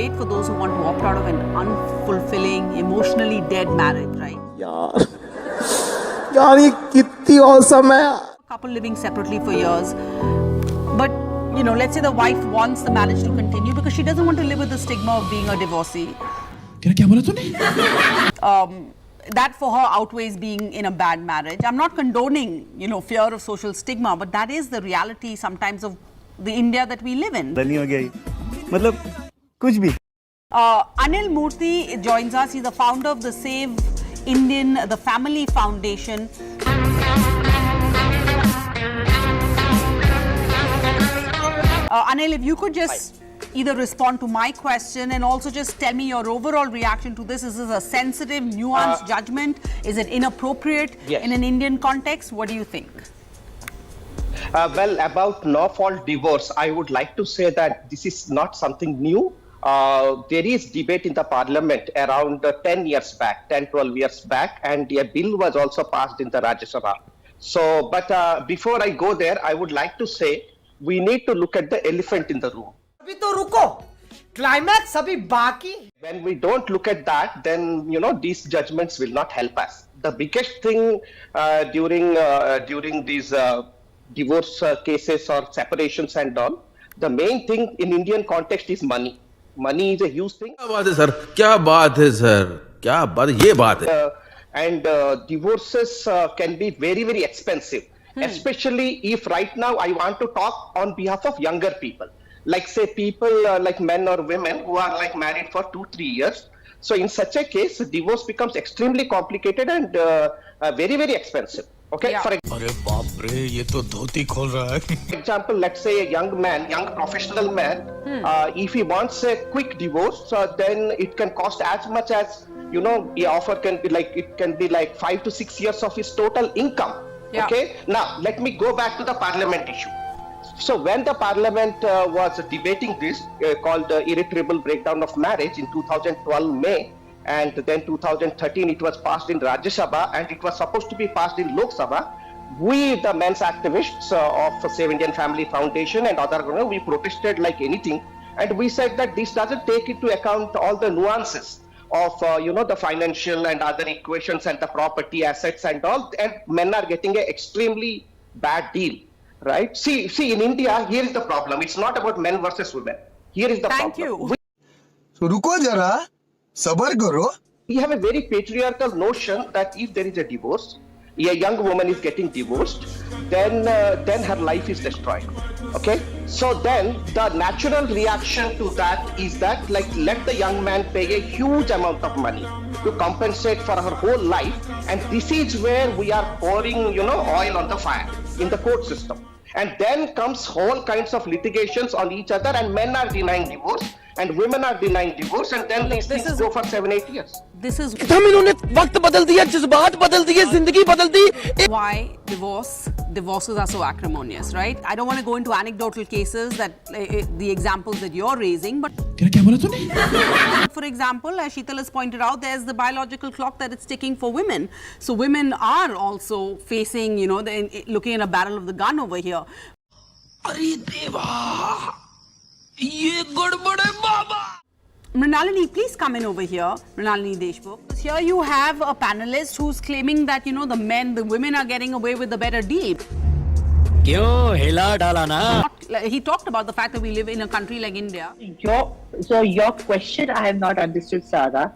great for those who want to opt out of an unfulfilling, emotionally dead marriage, right? यार ये कितनी awesome है. Couple living separately for years, but let's say the wife wants the marriage to continue because she doesn't want to live with the stigma of being a divorcee. क्या बोला तूने? That for her outweighs being in a bad marriage. I'm not condoning, fear of social stigma, but that is the reality sometimes of the India that we live in. नहीं हो गया ही. मतलब कुछ भी. Anil Murthy joins us. He's the founder of the Save Indian, the Family Foundation. Anil, if you could just either respond to my question and also just tell me your overall reaction to this. Is this a sensitive, nuanced judgment? Is it inappropriate in an Indian context? What do you think? Well, about no-fault divorce, I would like to say that this is not something new. There is debate in the parliament around 10 years back, 10, 12 years back, and a bill was also passed in the Rajya Sabha. So, but before I go there, I would like to say we need to look at the elephant in the room. अभी तो रुको, climax अभी बाकी. When we don't look at that, then these judgments will not help us. The biggest thing during these divorce cases or separations and all, the main thing in Indian context is money. Money is a huge thing. क्या बात है sir? क्या बात है sir? क्या बात है? ये बात है. And divorces can be very, very expensive, especially if right now I want to talk on behalf of younger people. Like say people like men or women who are like married for 2-3 years. So in such a case, divorce becomes extremely complicated and very, very expensive. Okay. Yeah. For अरे बाप रे, ये तो धोती खोल रहा है. example, let's say a young professional man, if he wants a quick divorce, then it can cost as much as, the offer can be like 5 to 6 years of his total income. Yeah. Okay. Now, let me go back to the parliament issue. So when the parliament was debating this called Irretrievable Breakdown of Marriage in 2012 May, and then 2013 it was passed in Rajya Sabha and it was supposed to be passed in Lok Sabha. We, the men's activists of Save Indian Family Foundation and other, we protested like anything, and we said that this doesn't take into account all the nuances of the financial and other equations and the property assets and all, and men are getting an extremely bad deal. Right? See, in India, here is the problem. It's not about men versus women. Here is the Thank problem. you. तो रुको जरा, सबर करो. We have a very patriarchal notion that if there is a divorce, a young woman is getting divorced, then her life is destroyed. Okay? So then the natural reaction to that is that let the young man pay a huge amount of money to compensate for her whole life, and this is where we are pouring oil on the fire in the court system. And then comes whole kinds of litigations on each other, and men are denying divorce and women are denying divorce, and then these things go for 7-8 years. This is हम इन्होंने वक्त बदल दिया, जज्बात बदल दिए, जिंदगी बदल दी. why divorces are so acrimonious, right? I don't want to go into anecdotal cases that the examples that you're raising, but क्या बोला तूने? for example, as Sheetal has pointed out, there's the biological clock that it's ticking for women. So women are also facing, looking at a barrel of the gun over here. अरे देवा, ये गड़बड़ है बाबा. Mrinalini, please come in over here. Mrinalini Deshmukh. Here you have a panelist who's claiming that, the women are getting away with a better deal. क्यों हिला डाला ना? He talked about the fact that we live in a country like India. Your question I have not understood, Sada.